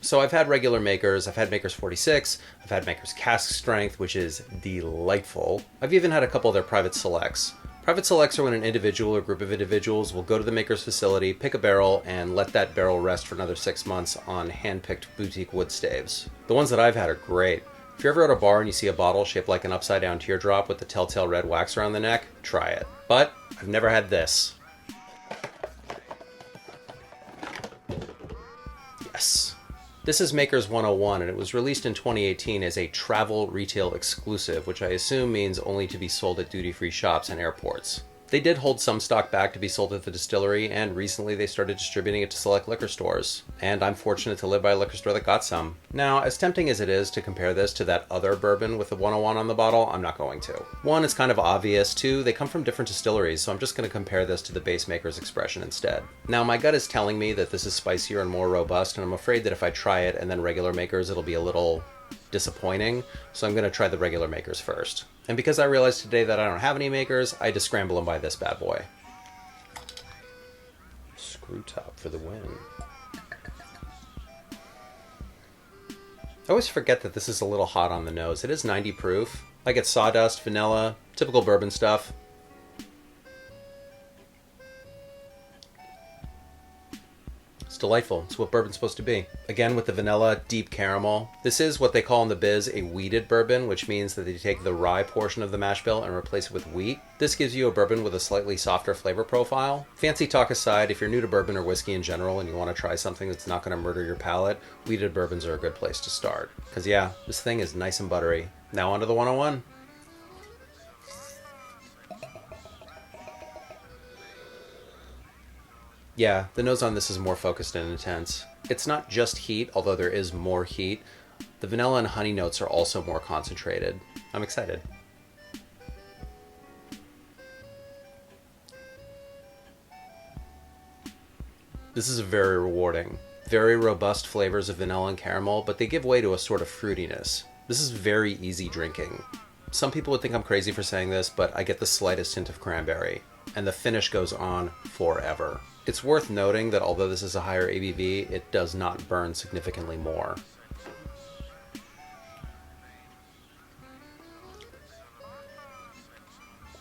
So I've had regular makers, I've had Makers 46, I've had Makers Cask Strength, which is delightful. I've even had a couple of their private selects. Private selects are when an individual or group of individuals will go to the maker's facility, pick a barrel, and let that barrel rest for another 6 months on hand-picked boutique wood staves. The ones that I've had are great. If you're ever at a bar and you see a bottle shaped like an upside-down teardrop with the telltale red wax around the neck, try it. But I've never had this. Yes. This is Makers 101, and it was released in 2018 as a travel retail exclusive, which I assume means only to be sold at duty-free shops and airports. They did hold some stock back to be sold at the distillery, and recently they started distributing it to select liquor stores. And I'm fortunate to live by a liquor store that got some. Now, as tempting as it is to compare this to that other bourbon with the 101 on the bottle, I'm not going to. One, it's kind of obvious. Two, they come from different distilleries, so I'm just going to compare this to the base Maker's Expression instead. Now, my gut is telling me that this is spicier and more robust, and I'm afraid that if I try it and then regular Makers, it'll be a little disappointing, so I'm going to try the regular Makers first. And because I realized today that I don't have any Makers, I had to scramble and buy this bad boy. Screw top for the win. I always forget that this is a little hot on the nose. It is 90 proof. I get sawdust, vanilla, typical bourbon stuff. Delightful. It's what bourbon's supposed to be. Again, with the vanilla, deep caramel. This is what they call in the biz a wheated bourbon, which means that they take the rye portion of the mash bill and replace it with wheat. This gives you a bourbon with a slightly softer flavor profile. Fancy talk aside, if you're new to bourbon or whiskey in general and you want to try something that's not going to murder your palate, wheated bourbons are a good place to start. Because yeah, this thing is nice and buttery. Now onto the 101. Yeah, the nose on this is more focused and intense. It's not just heat, although there is more heat. The vanilla and honey notes are also more concentrated. I'm excited. This is very rewarding. Very robust flavors of vanilla and caramel, but they give way to a sort of fruitiness. This is very easy drinking. Some people would think I'm crazy for saying this, but I get the slightest hint of cranberry, and the finish goes on forever. It's worth noting that although this is a higher ABV, it does not burn significantly more.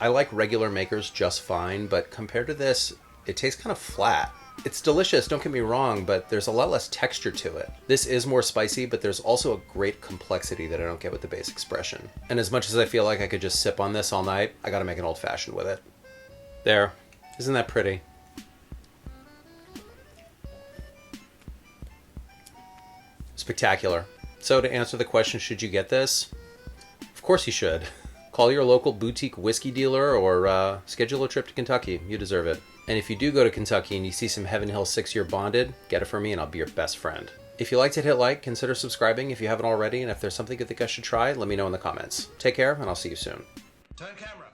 I like regular Makers just fine, but compared to this, it tastes kind of flat. It's delicious, don't get me wrong, but there's a lot less texture to it. This is more spicy, but there's also a great complexity that I don't get with the base Expression. And as much as I feel like I could just sip on this all night, I gotta make an old-fashioned with it. There. Isn't that pretty? Spectacular. So to answer the question, should you get this? Of course you should. Call your local boutique whiskey dealer or schedule a trip to Kentucky. You deserve it. And if you do go to Kentucky and you see some Heaven Hill 6-year bonded, get it for me and I'll be your best friend. If you liked it, hit like, consider subscribing if you haven't already, and if there's something you think I should try, let me know in the comments. Take care, and I'll see you soon. Turn camera.